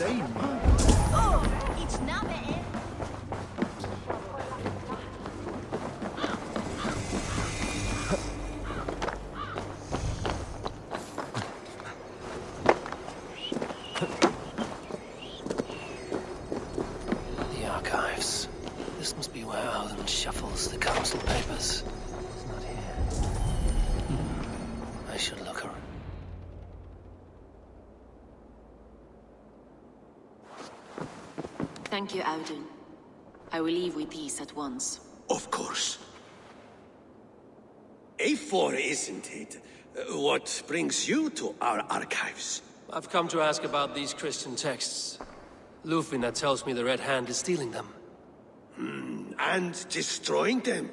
insane mind. It's not bad. The archives. This must be where Alden shuffles the council papers. It's not here. I should look around. Thank you, Auden. I will leave with these at once. Of course. A4, isn't it? What brings you to our archives? I've come to ask about these Christian texts. Lufina tells me the Red Hand is stealing them. And destroying them.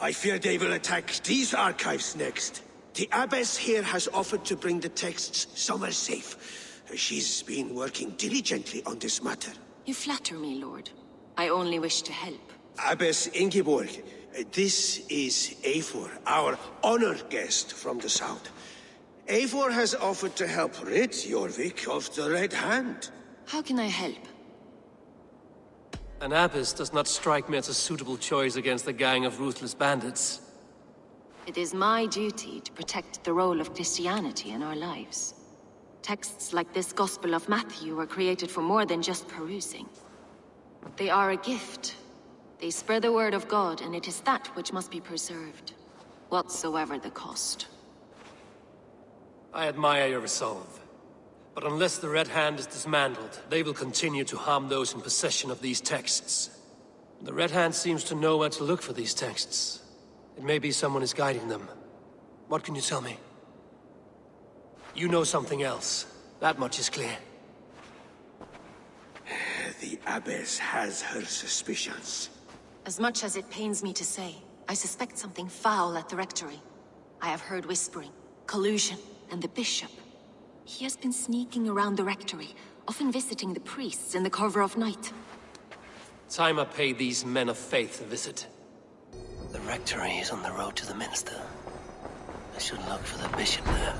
I fear they will attack these archives next. The Abbess here has offered to bring the texts somewhere safe. She's been working diligently on this matter. You flatter me, Lord. I only wish to help. Abbess Ingeborg, this is Eivor, our honored guest from the south. Eivor has offered to help rid Jorvik of the Red Hand. How can I help? An abbess does not strike me as a suitable choice against a gang of ruthless bandits. It is my duty to protect the role of Christianity in our lives. Texts like this Gospel of Matthew were created for more than just perusing. They are a gift. They spread the word of God, and it is that which must be preserved, whatsoever the cost. I admire your resolve. But unless the Red Hand is dismantled, they will continue to harm those in possession of these texts. The Red Hand seems to know where to look for these texts. It may be someone is guiding them. What can you tell me? You know something else. That much is clear. The Abbess has her suspicions. As much as it pains me to say, I suspect something foul at the rectory. I have heard whispering, collusion, and the bishop. He has been sneaking around the rectory, often visiting the priests in the cover of night. Time I pay these men of faith a visit. The rectory is on the road to the minster. I should look for the bishop there.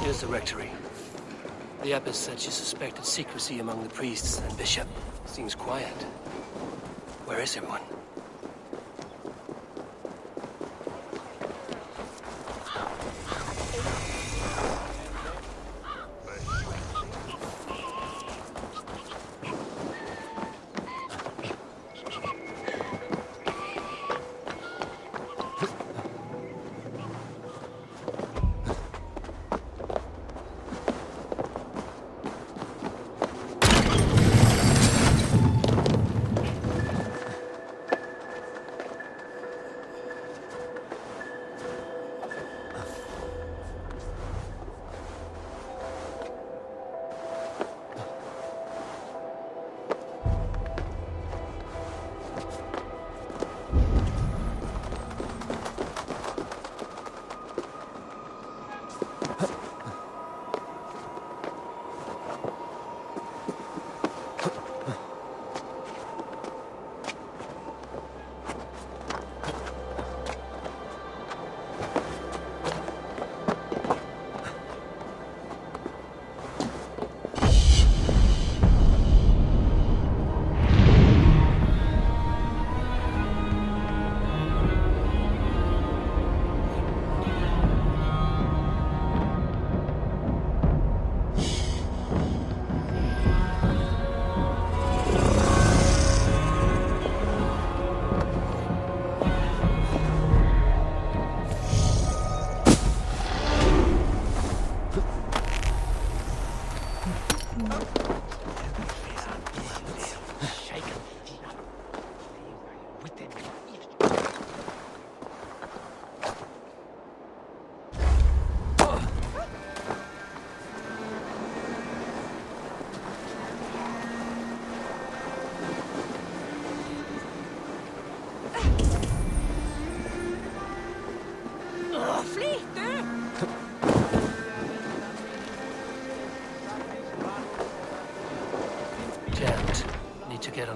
Here's the rectory. The abbess said she suspected secrecy among the priests and bishop. Seems quiet. Where is everyone?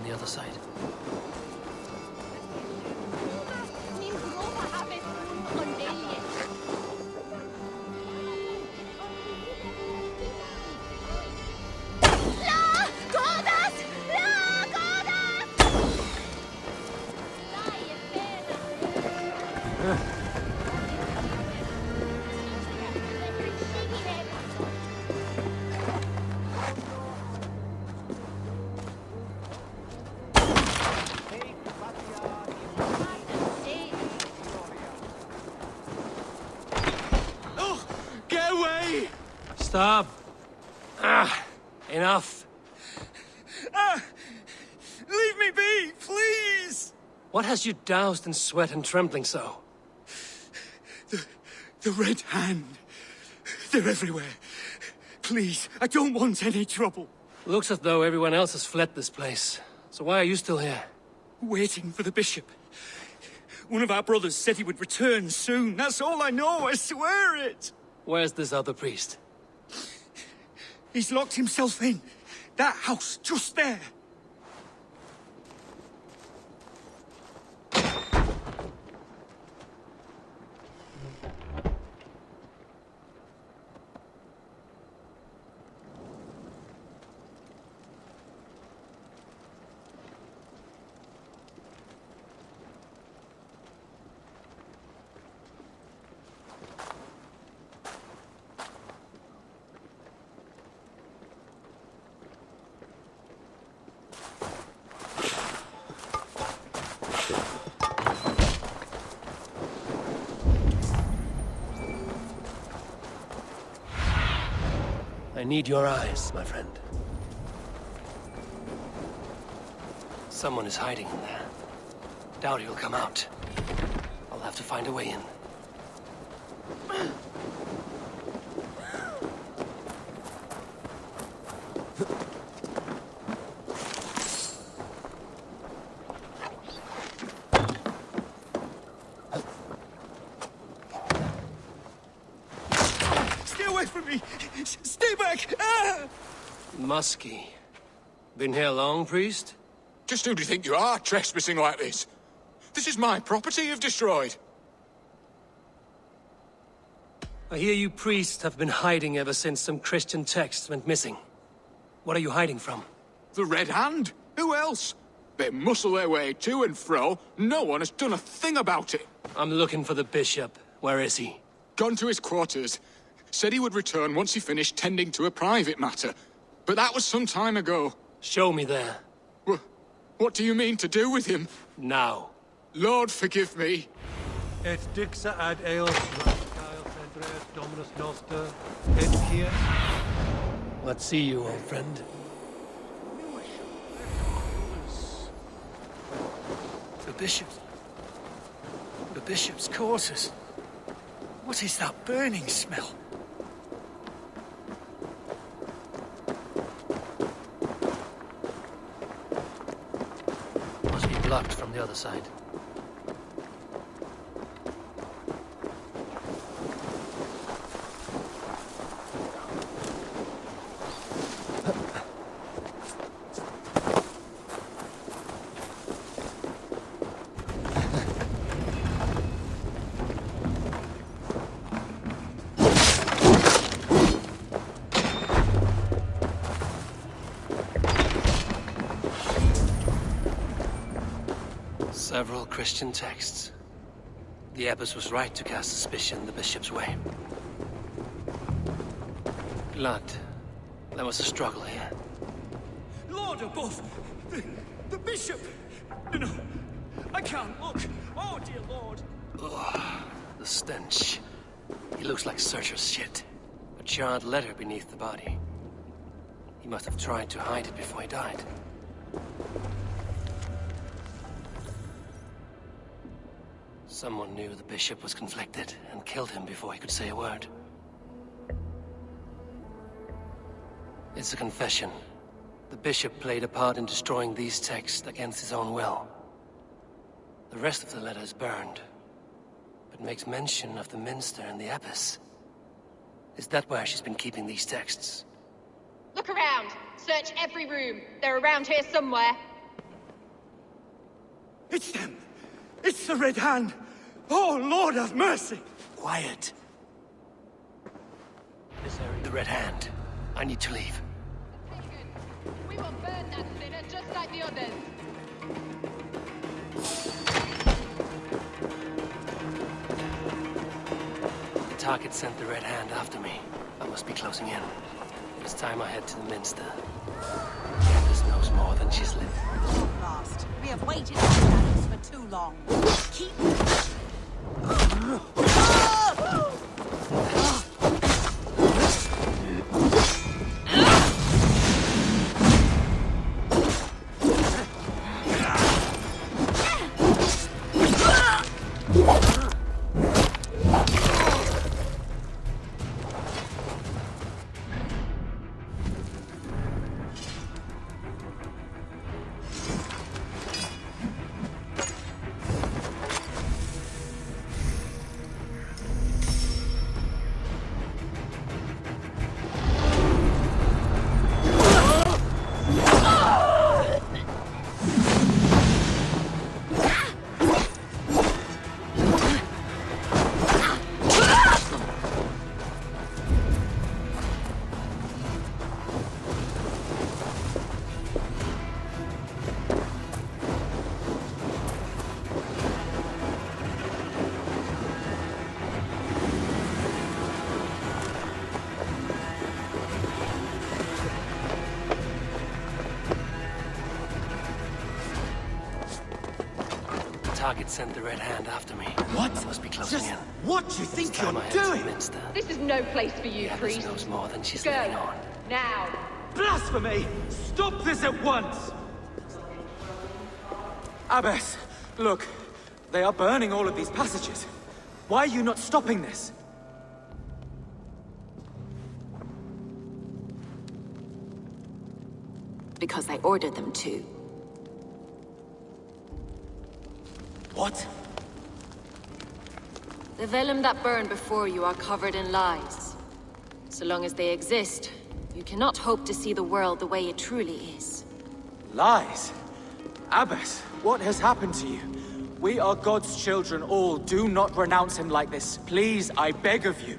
the other side. Oh, get away! Stop! Enough! Leave me be, please! What has you doused in sweat and trembling so? The Red Hand. They're everywhere. Please, I don't want any trouble. Looks as though everyone else has fled this place. So why are you still here? Waiting for the bishop. One of our brothers said he would return soon. That's all I know, I swear it! Where's this other priest? He's locked himself in. That house, just there. I need your eyes, my friend. Someone is hiding in there. Doubt he'll come out. I'll have to find a way in. Stay away from me! Stay back! Ah! Muskie. Been here long, priest? Just who do you think you are, trespassing like this? This is my property you've destroyed. I hear you priests have been hiding ever since some Christian texts went missing. What are you hiding from? The Red Hand? Who else? They muscle their way to and fro. No one has done a thing about it. I'm looking for the bishop. Where is he? Gone to his quarters. Said he would return once he finished tending to a private matter. But that was some time ago. Show me there. What do you mean to do with him? Now. Lord, forgive me. Et dixa ad eos Cael Cendres Dominus Noster, et here. What see you, old friend? The bishop's quarters. What is that burning smell? Must be blocked from the other side. Several Christian texts. The abbess was right to cast suspicion the bishop's way. Blood. There was a struggle here. Lord above! The bishop! No, I can't look! Oh, dear Lord! Ugh, the stench. He looks like Searcher's shit. A charred letter beneath the body. He must have tried to hide it before he died. Someone knew the bishop was conflicted and killed him before he could say a word. It's a confession. The bishop played a part in destroying these texts against his own will. The rest of the letter is burned, but makes mention of the minster and the abbess. Is that where she's been keeping these texts? Look around. Search every room. They're around here somewhere. It's them! It's the Red Hand! Oh, Lord have mercy! Quiet. The Red Hand. I need to leave. We will burn that sinner just like the others. The target sent the Red Hand after me. I must be closing in. It's time I head to the Minster. Candace knows more than she's lived. Last. We have waited in silence for too long. Keep... Target sent the Red Hand after me. What? I must be closing Just in. what do you think It's time you're I head to the doing? Minster. This is no place for you, Candace priest. knows more than she's Go. letting on. Now. Blasphemy! Stop this at once! Abbess, look. They are burning all of these passages. Why are you not stopping this? Because I ordered them to. What? The vellum that burn before you are covered in lies. So long as they exist, you cannot hope to see the world the way it truly is. Lies? Abbess, what has happened to you? We are God's children all. Do not renounce him like this. Please, I beg of you.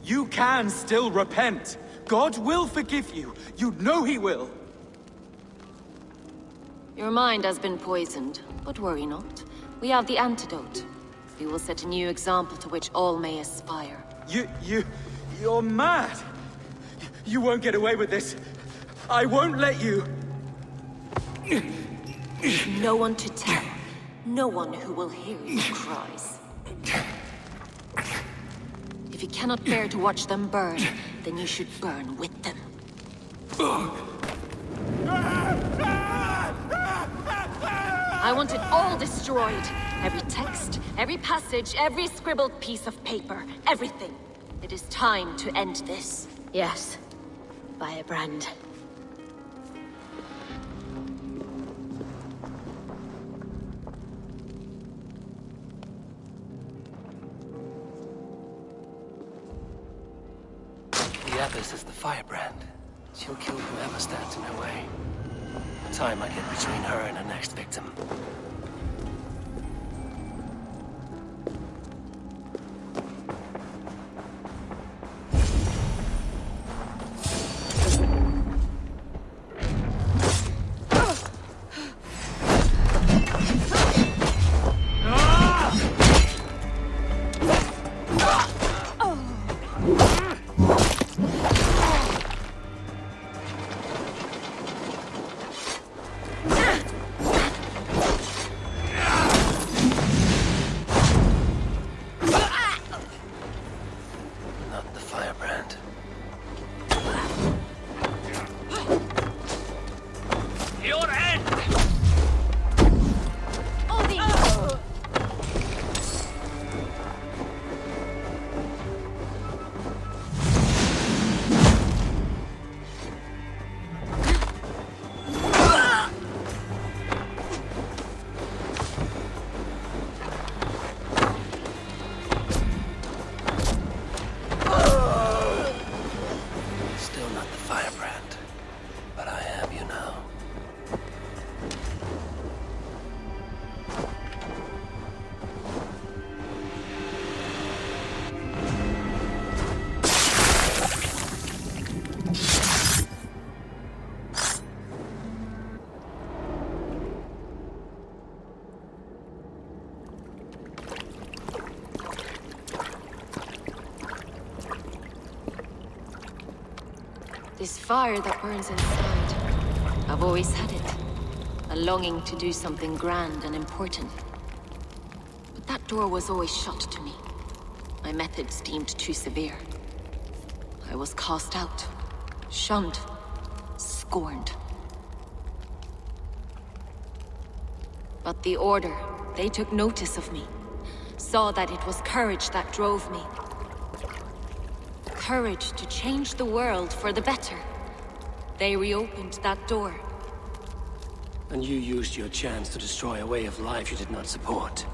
You can still repent. God will forgive you. You know he will. Your mind has been poisoned, but worry not. We have the antidote. We will set a new example to which all may aspire. You're mad. You won't get away with this. I won't let you. No one to tell. No one who will hear your cries. If you cannot bear to watch them burn, then you should burn with them. I want it all destroyed. Every text, every passage, every scribbled piece of paper. Everything. It is time to end this. Yes. Firebrand. The Abbess is the firebrand. She'll kill whoever stands in her way. Time I get between her and her next victim. This fire that burns inside, I've always had it. A longing to do something grand and important. But that door was always shut to me. My methods deemed too severe. I was cast out, shunned, scorned. But the Order, they took notice of me. Saw that it was courage that drove me. Courage to change the world for the better. They reopened that door. And you used your chance to destroy a way of life you did not support.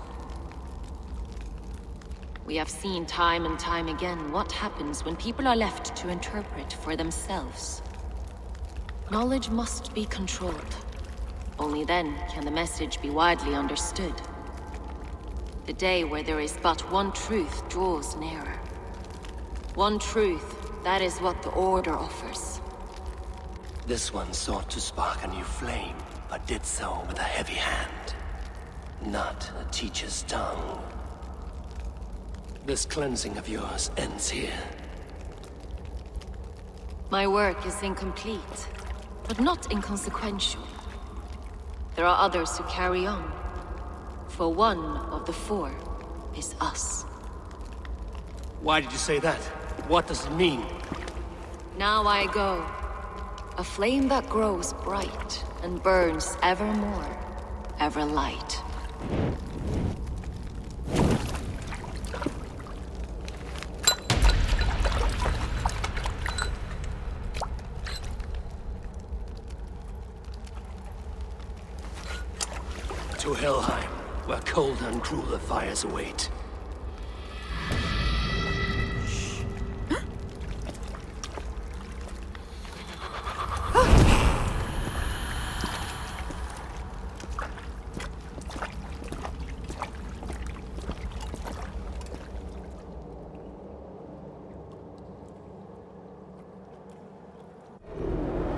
We have seen time and time again what happens when people are left to interpret for themselves. Knowledge must be controlled. Only then can the message be widely understood. The day where there is but one truth draws nearer. One truth, that is what the Order offers. This one sought to spark a new flame, but did so with a heavy hand. Not a teacher's tongue. This cleansing of yours ends here. My work is incomplete, but not inconsequential. There are others who carry on. For one of the four is us. Why did you say that? What does it mean? Now I go. A flame that grows bright and burns ever more, ever light. To Helheim, where colder and crueler fires await.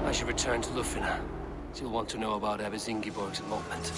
I should return to Lufina. She'll want to know about Abbess Ingeborg's elopement.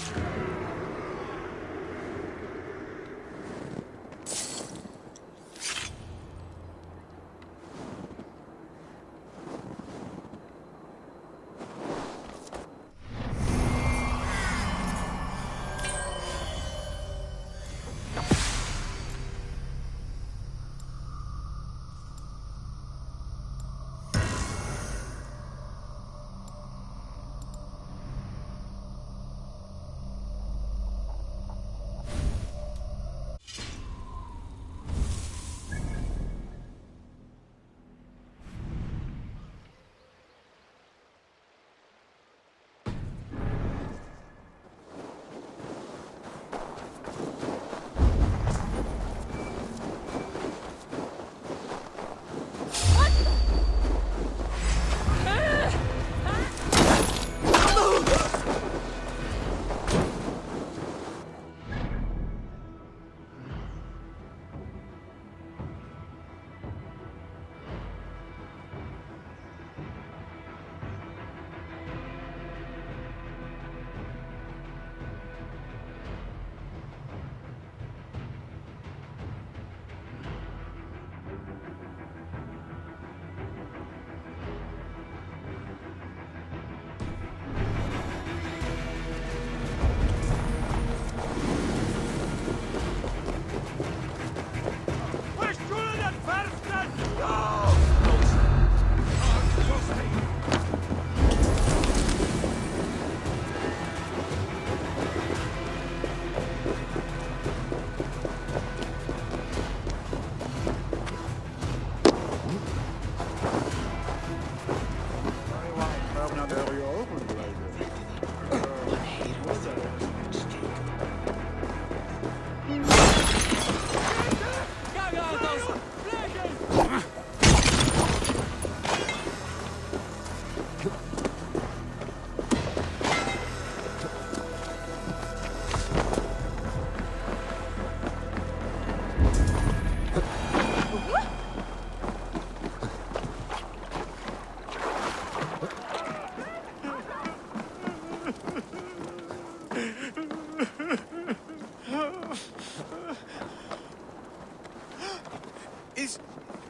Is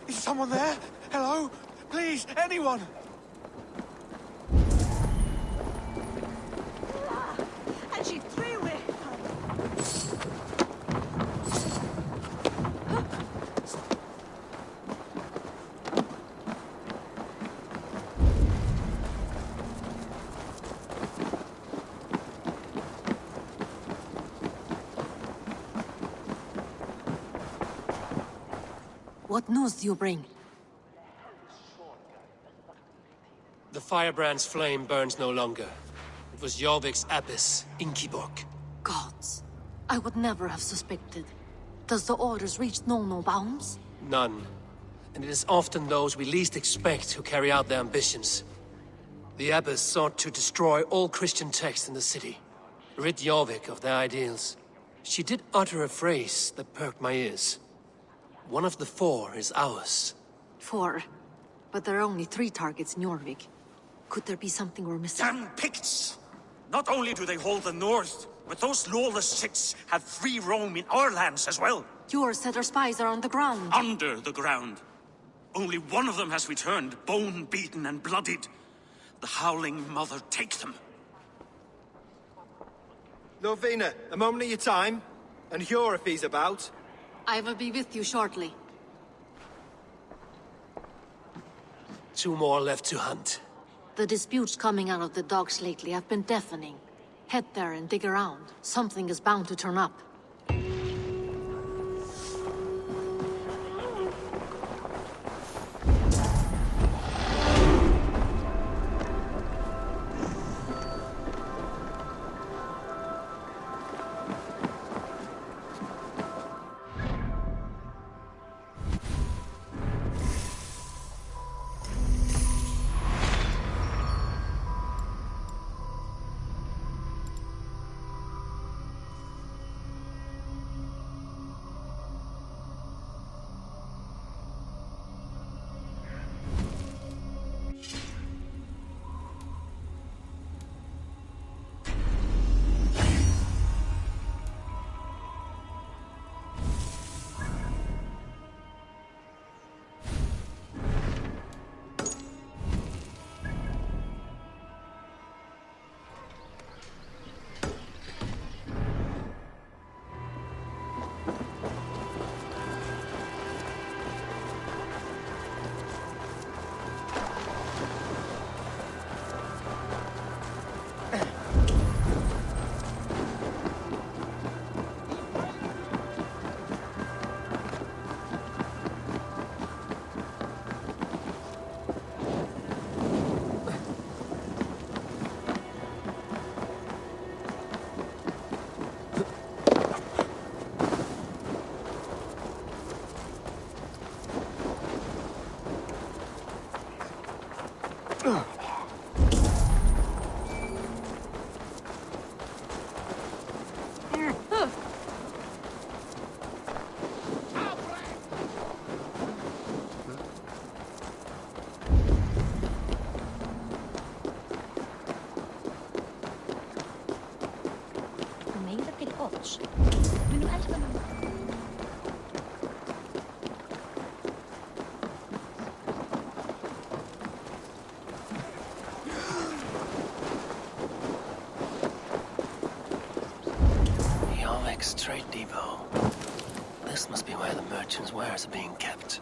someone there? Hello? Please, anyone! What news do you bring? The firebrand's flame burns no longer. It was Jorvik's abyss, Inkiborg. Gods. I would never have suspected. Does the orders reach no bounds? None. And it is often those we least expect who carry out their ambitions. The abbess sought to destroy all Christian texts in the city, rid Jorvik of their ideals. She did utter a phrase that perked my ears. One of the 4 is ours. 4. But there are only 3 targets in Jorvik. Could there be something we're missing? Damn Picts! Not only do they hold the north, but those lawless shits have free roam in our lands as well. Yours said our spies are on the ground. Under the ground. Only one of them has returned, bone-beaten and bloodied. The Howling Mother take them. Lovina, a moment of your time. And Hjor if he's about. I will be with you shortly. 2 more left to hunt. The disputes coming out of the docks lately have been deafening. Head there and dig around. Something is bound to turn up. Jorvik's trade depot. This must be where the merchants' wares are being kept.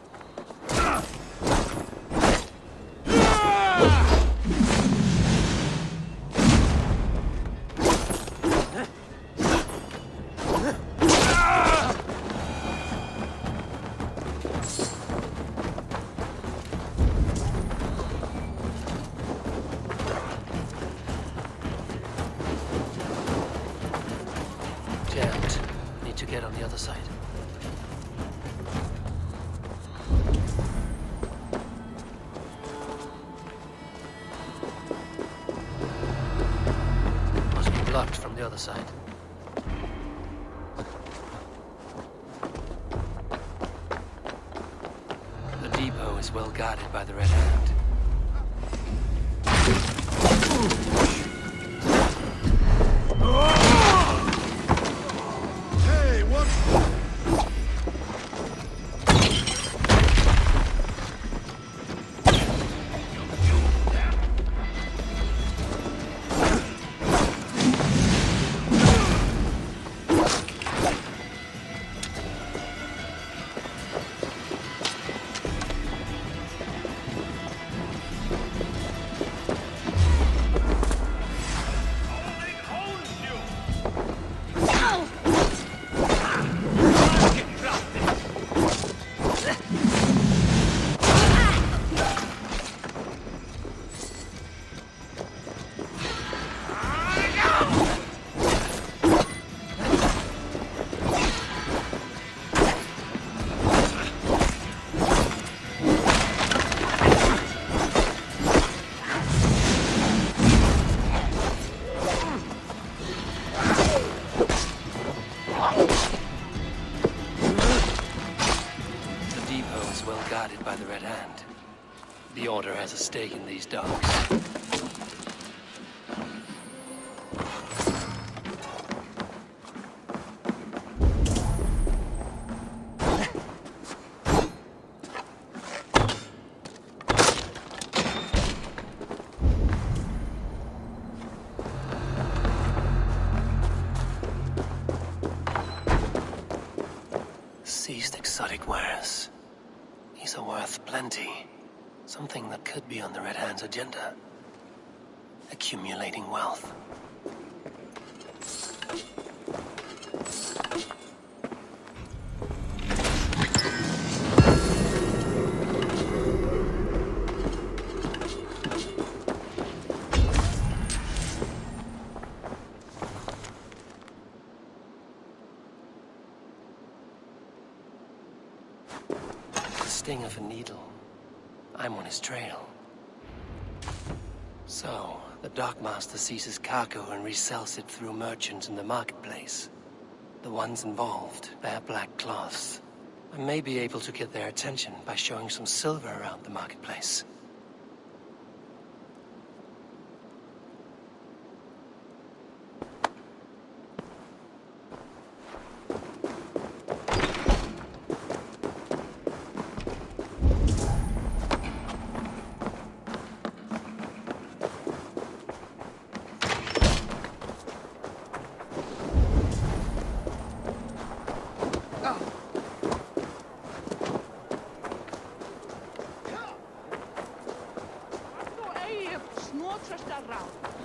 Jammed. Need to get on the other side. Must be blocked from the other side. The depot is well guarded by the Red Hand. daughter has a stake in these docks. Seized exotic wares. These are worth plenty. Something that could be on the Red Hand's agenda. Accumulating wealth. Sting of a needle. I'm on his trail. So, the dockmaster seizes cargo and resells it through merchants in the marketplace. The ones involved wear black cloths. I may be able to get their attention by showing some silver around the marketplace.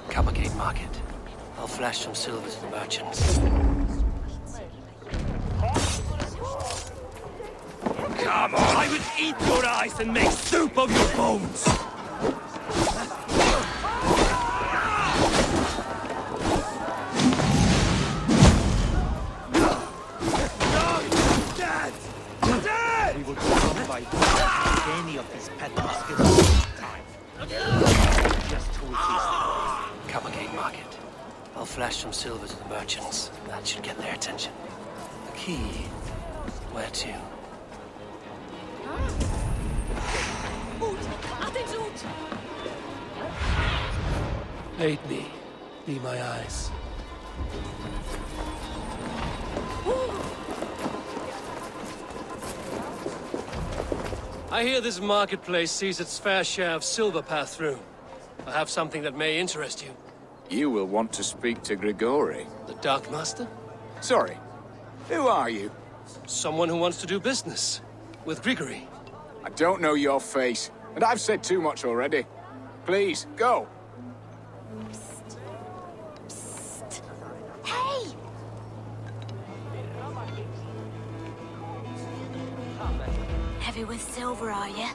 Coppergate Market. I'll flash some silver to the merchants. Come on! I would eat your eyes and make soup of your bones! We will come by any of these pet baskets this time. Just who it is. Coppergate Market. I'll flash some silver to the merchants. That should get their attention. The key. Where to? Aid me. Be my eyes. I hear this marketplace sees its fair share of silver pass through. I have something that may interest you. You will want to speak to Grigori. The Dark Master? Sorry. Who are you? Someone who wants to do business. With Grigory. I don't know your face, and I've said too much already. Please, go. Hey! Heavy with silver, are you?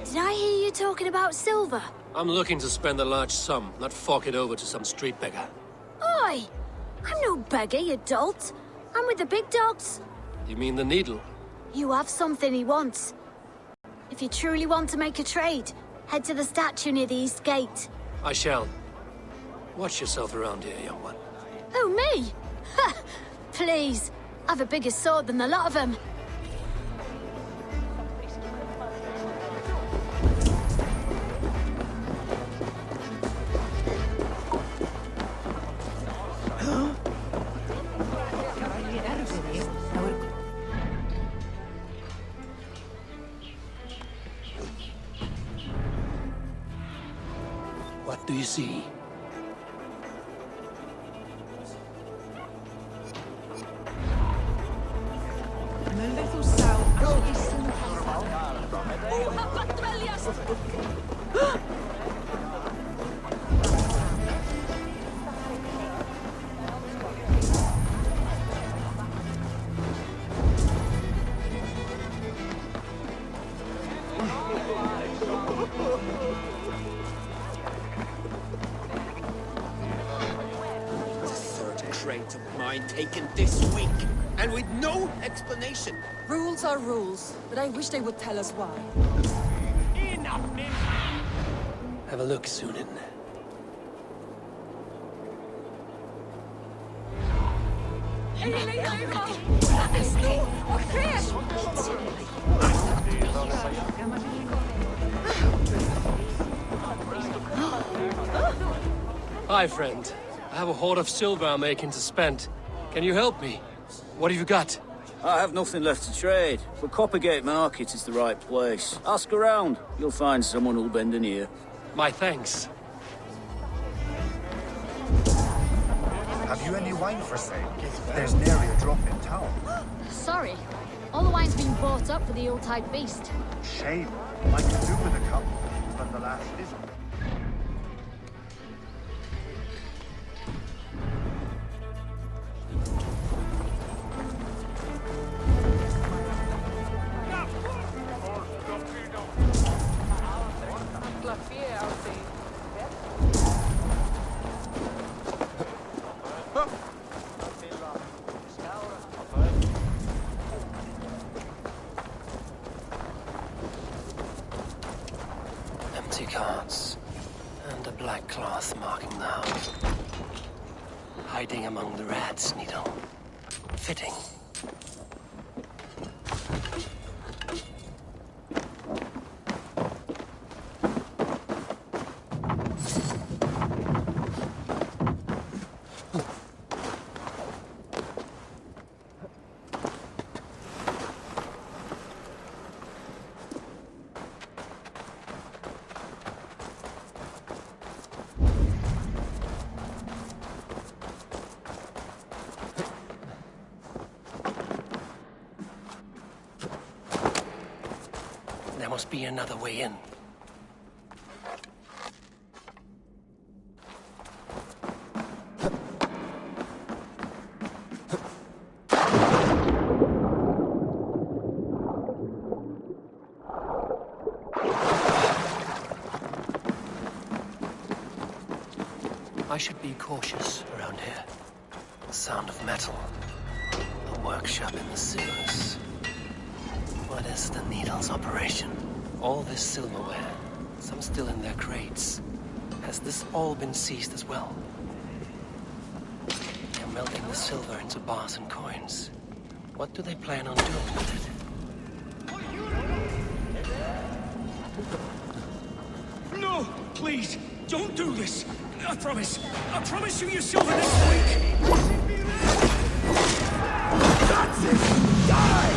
Did I hear you talking about silver? I'm looking to spend a large sum, not fork it over to some street beggar. Oi! I'm no beggar, you dolt. I'm with the big dogs. You mean the needle? You have something he wants. If you truly want to make a trade, head to the statue near the East Gate. I shall. Watch yourself around here, young one. Oh, me? Ha! Please. I've a bigger sword than the lot of them. What do you see? Crate of mine taken this week, and with no explanation. Rules are rules, but I wish they would tell us why. Enough, men! Have a look, Sunan. Hey, Hi, friend. I have a hoard of silver I'm aching to spend. Can you help me? What have you got? I have nothing left to trade, but Coppergate Market is the right place. Ask around. You'll find someone who'll bend an ear. My thanks. Have you any wine for sale? There's nary a drop in town. Sorry. All the wine's been bought up for the Yuletide feast. Shame. I could do with a cup, but the last isn't. Empty carts, and a black cloth marking the house. Hiding among the rat's needle. Fitting. There must be another way in. I should be cautious around here. The sound of metal. A workshop in the sewers. What is the Needle's operation? All this silverware, some still in their crates. Has this all been seized as well? They're melting the silver into bars and coins. What do they plan on doing with it? No! Please! Don't do this! I promise you your silver next week! That's it! Die!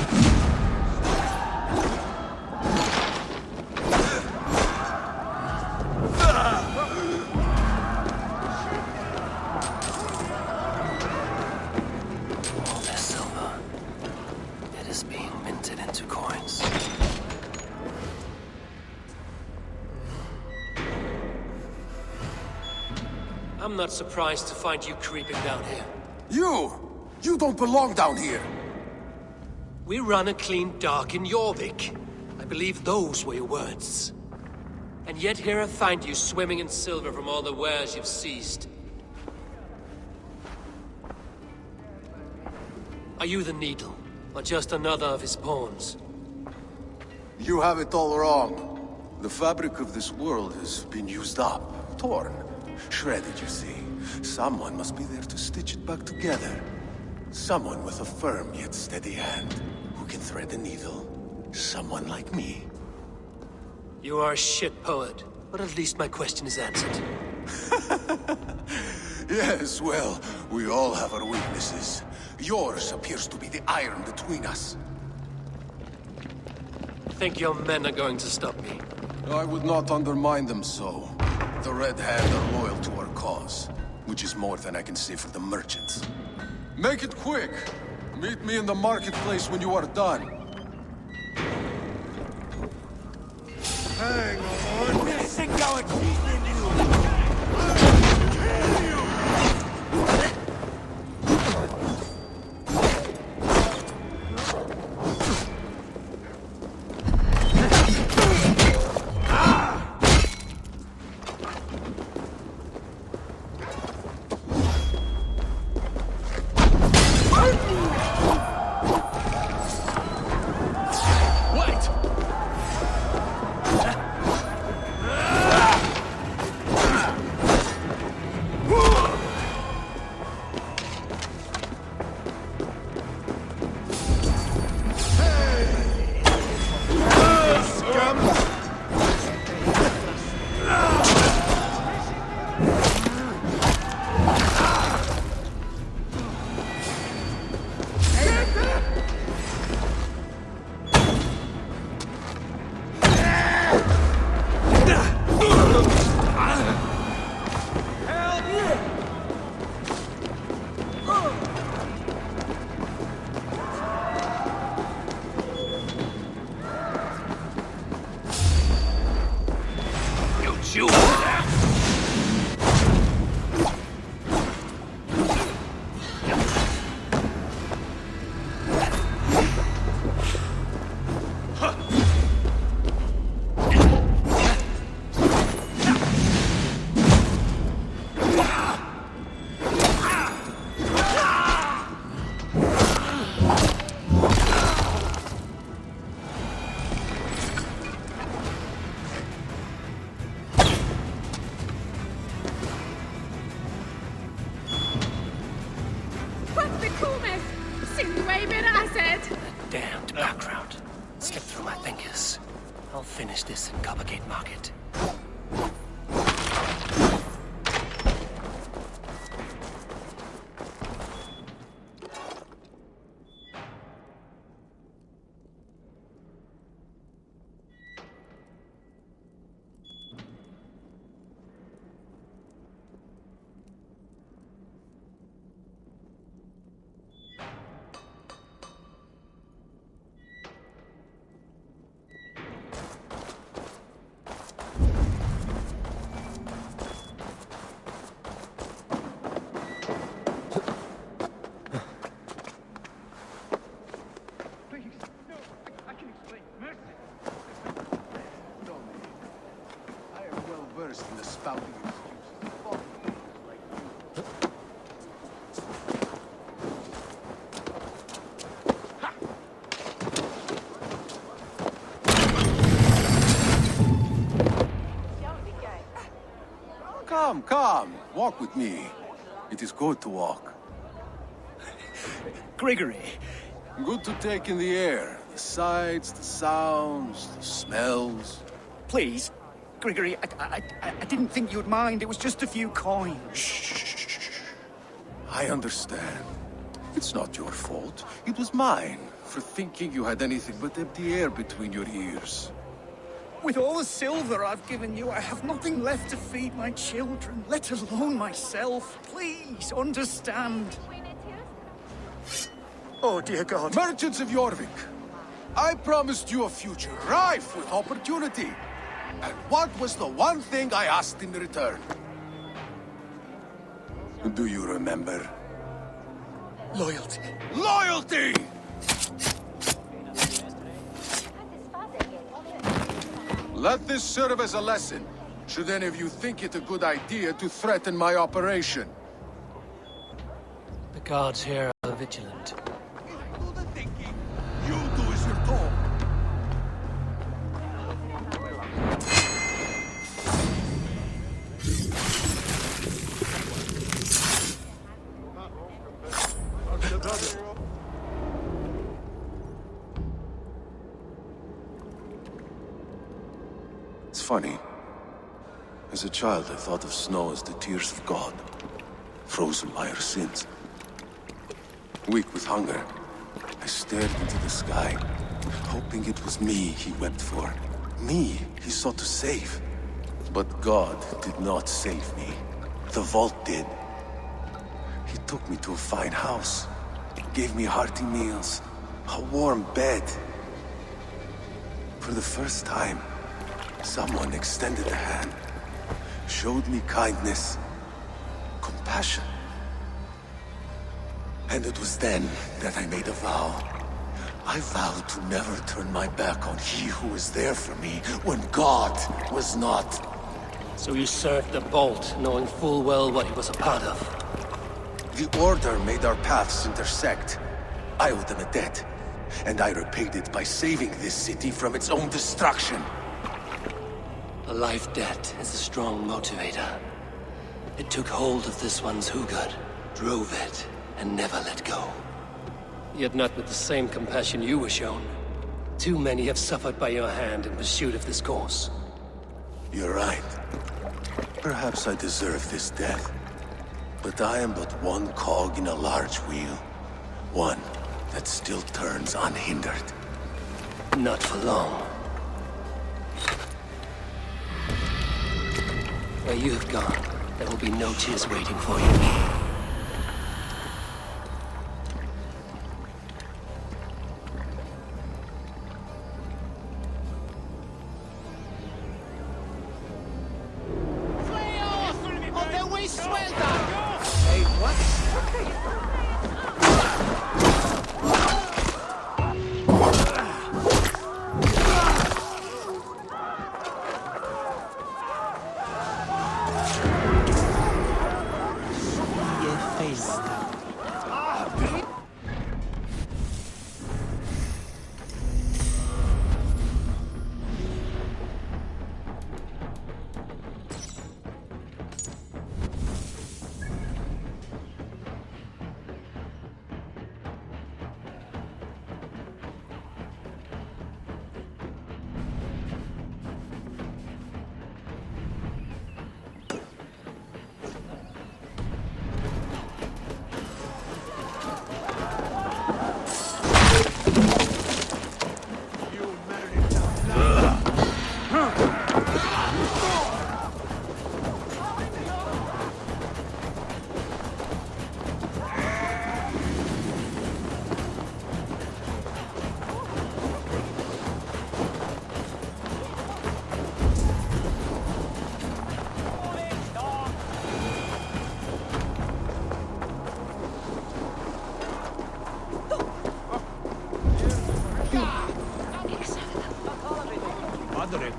All this silver, it is being minted into coins. I'm not surprised to find you creeping down here. You don't belong down here! We run a clean dock in Jorvik. I believe those were your words. And yet here I find you swimming in silver from all the wares you've seized. Are you the Needle, or just another of his pawns? You have it all wrong. The fabric of this world has been used up, torn, shredded, you see. Someone must be there to stitch it back together. Someone with a firm yet steady hand, who can thread the needle. Someone like me. You are a shit poet, but at least my question is answered. Yes, well, we all have our weaknesses. Yours appears to be the iron between us. Think your men are going to stop me? I would not undermine them so. The Red Hand are loyal to our cause, which is more than I can say for the merchants. Make it quick! Meet me in the marketplace when you are done. Hang on! This thing going in you! You! Damned background. Skip through my fingers. I'll finish this in Coppergate Market. In the spouting Come, walk with me. It is good to walk. Gregory. Good to take in the air. The sights, the sounds, the smells. Please, Gregory, I didn't think you'd mind. It was just a few coins. Shh. I understand. It's not your fault. It was mine for thinking you had anything but empty air between your ears. With all the silver I've given you, I have nothing left to feed my children, let alone myself. Please, understand. Oh, dear God. Merchants of Jorvik, I promised you a future rife with opportunity. And what was the one thing I asked in return? Do you remember? Loyalty. Loyalty! Let this serve as a lesson, should any of you think it a good idea to threaten my operation. The guards here are vigilant. Do the thinking. You do as you're told. It's funny. As a child, I thought of snow as the tears of God, frozen by our sins. Weak with hunger, I stared into the sky, hoping it was me he wept for. Me he sought to save. But God did not save me. The vault did. He took me to a fine house, gave me hearty meals, a warm bed. For the first time, someone extended a hand, showed me kindness, compassion. And it was then that I made a vow. I vowed to never turn my back on he who was there for me when God was not. So you served the Bolt, knowing full well what he was a part of. The Order made our paths intersect. I owed them a debt, and I repaid it by saving this city from its own destruction. A life debt is a strong motivator. It took hold of this one's Hugad, drove it, and never let go. Yet not with the same compassion you were shown. Too many have suffered by your hand in pursuit of this course. You're right. Perhaps I deserve this death. But I am but one cog in a large wheel. One that still turns unhindered. Not for long. Where you have gone, there will be no tears waiting for you.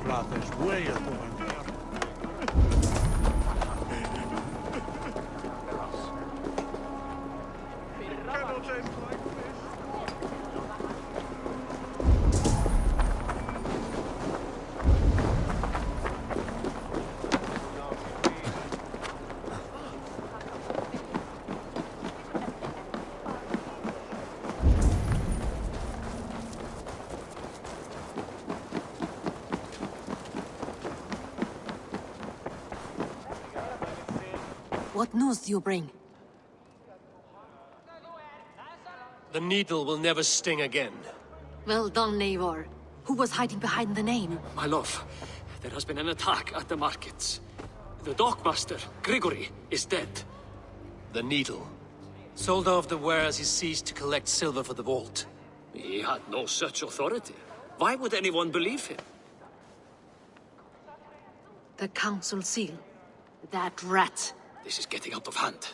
Flathers way upon here. What news do you bring? The needle will never sting again. Well done, Eivor. Who was hiding behind the name? My love, there has been an attack at the markets. The dockmaster, Grigory, is dead. The needle. Sold off the wares he seized to collect silver for the vault. He had no such authority. Why would anyone believe him? The council seal. That rat. This is getting out of hand.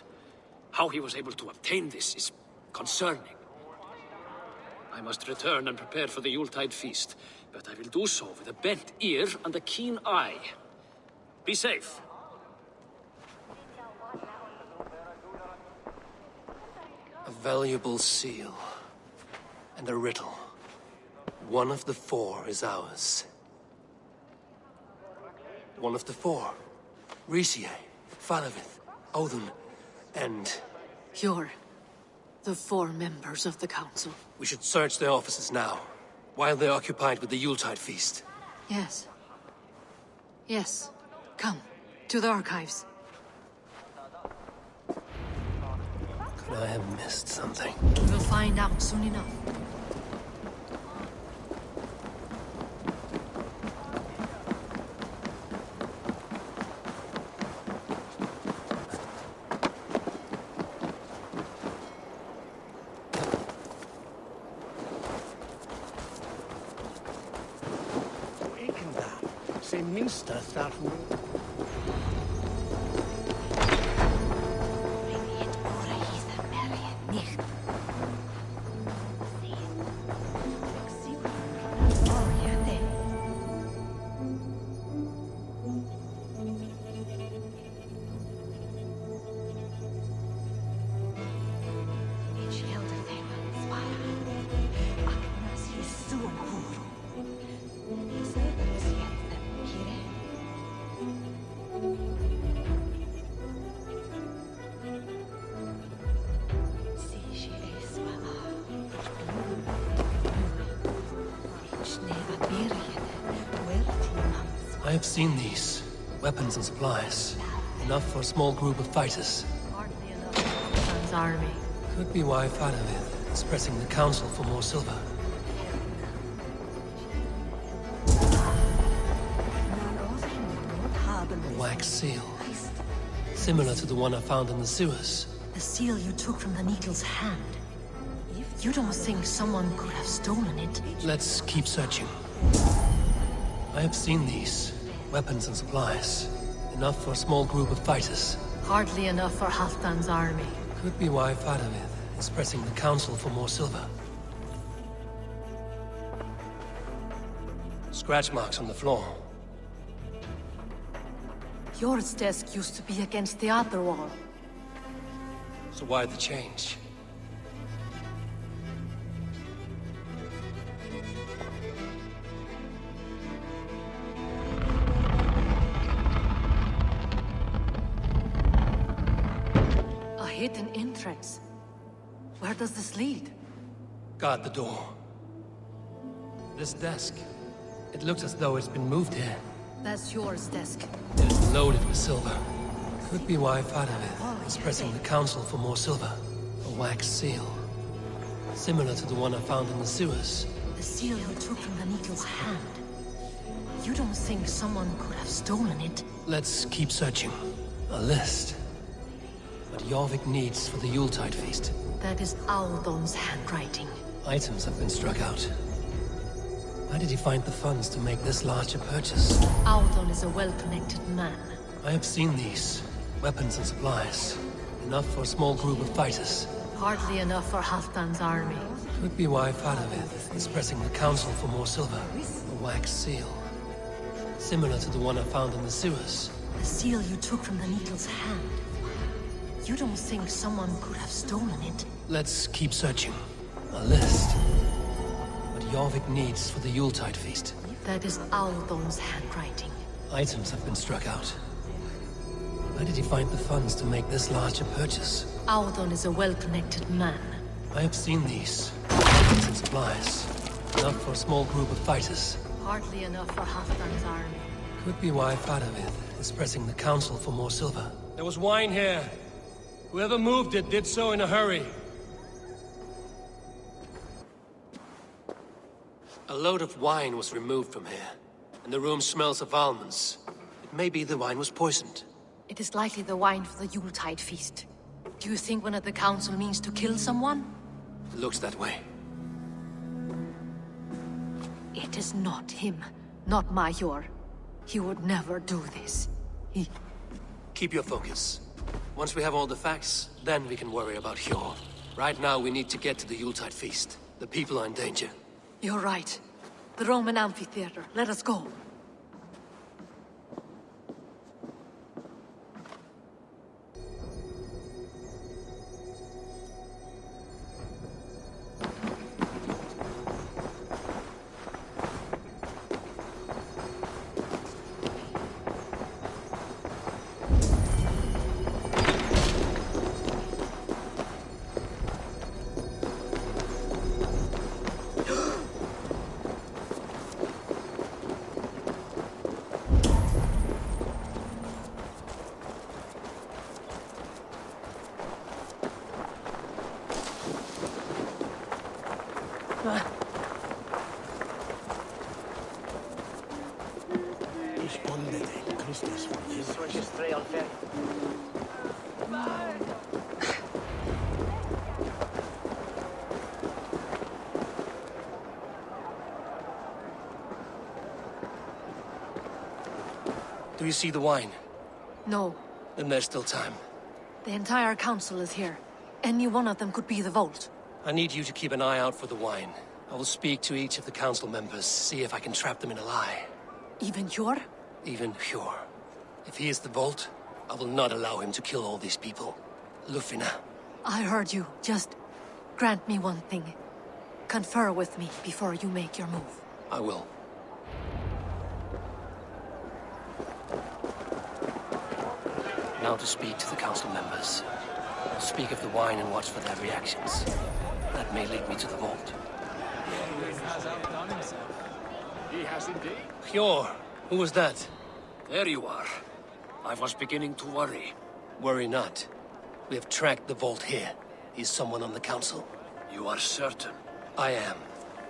How he was able to obtain this is concerning. I must return and prepare for the Yuletide feast, but I will do so with a bent ear and a keen eye. Be safe. A valuable seal. And a riddle. One of the four is ours. One of the four. Risie, Falavith, Odin, and... You're the four members of the council. We should search their offices now, while they're occupied with the Yuletide feast. Yes. Yes. Come, to the archives. Could I have missed something? We'll find out soon enough. Minster thar hwn. I have seen these. Weapons and supplies. Enough for a small group of fighters. Hardly enough for Halfdan's army. Could be why Falavith is pressing the council for more silver. A wax seal. Similar to the one I found in the sewers. The seal you took from the needle's hand. You don't think someone could have stolen it? Let's keep searching. I have seen these. Weapons and supplies. Enough for a small group of fighters. Hardly enough for Halfdan's army. Could be why Falavith is pressing the council for more silver. Scratch marks on the floor. Yours desk used to be against the other wall. So why the change? A hidden entrance. Where does this lead? Guard the door. This desk. It looks as though it's been moved here. That's yours desk. It is loaded with silver. Could be why Falavith is pressing the council for more silver. A wax seal. Similar to the one I found in the sewers. The seal you took from the needle's hand. You don't think someone could have stolen it? Let's keep searching. A list. What Jorvik needs for the Yuletide feast. That is Audon's handwriting. Items have been struck out. Why did he find the funds to make this large a purchase? Audon is a well-connected man. I have seen these. Weapons and supplies. Enough for a small group of fighters. Hardly enough for Halfdan's army. Could be why Falavith is pressing the council for more silver. A wax seal. Similar to the one I found in the sewers. The seal you took from the Needle's hand. You don't think someone could have stolen it? Let's keep searching. A list. What Jorvik needs for the Yuletide feast. That is Aldon's handwriting. Items have been struck out. Where did he find the funds to make this large a purchase? Aldon is a well-connected man. I have seen these. Weapons and supplies. Enough for a small group of fighters. Hardly enough for Halfdan's army. Could be why Fadavid is pressing the council for more silver. There was wine here. Whoever moved it did so in a hurry. A load of wine was removed from here, and the room smells of almonds. It may be the wine was poisoned. It is likely the wine for the Yuletide feast. Do you think one of the council means to kill someone? It looks that way. It is not him, not Major. He would never do this. Keep your focus. Once we have all the facts, then we can worry about Hjor. Right now, we need to get to the Yuletide feast. The people are in danger. You're right. The Roman amphitheater. Let us go. Do you see the wine? No. Then there's still time. The entire council is here. Any one of them could be the vault. I need you to keep an eye out for the wine. I will speak to each of the council members, see if I can trap them in a lie. Even Hjor? Even Hjor. If he is the vault, I will not allow him to kill all these people. Lufina. I heard you. Just grant me one thing. Confer with me before you make your move. I will. Now to speak to the council members. I'll speak of the wine and watch for their reactions. That may lead me to the vault. He has indeed. Hjor, who was that? There you are. I was beginning to worry. Worry not. We have tracked the vault here. He's someone on the council. You are certain? I am.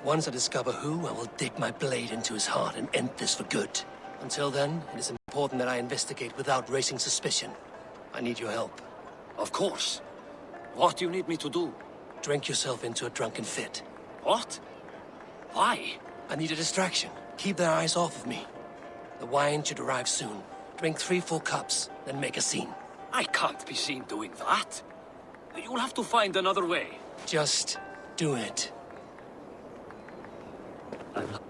Once I discover who, I will dig my blade into his heart and end this for good. Until then, it is important that I investigate without raising suspicion. I need your help. Of course. What do you need me to do? Drink yourself into a drunken fit. What? Why? I need a distraction. Keep their eyes off of me. The wine should arrive soon. Drink 3 full cups, then make a scene. I can't be seen doing that. You'll have to find another way. Just do it. I'm not...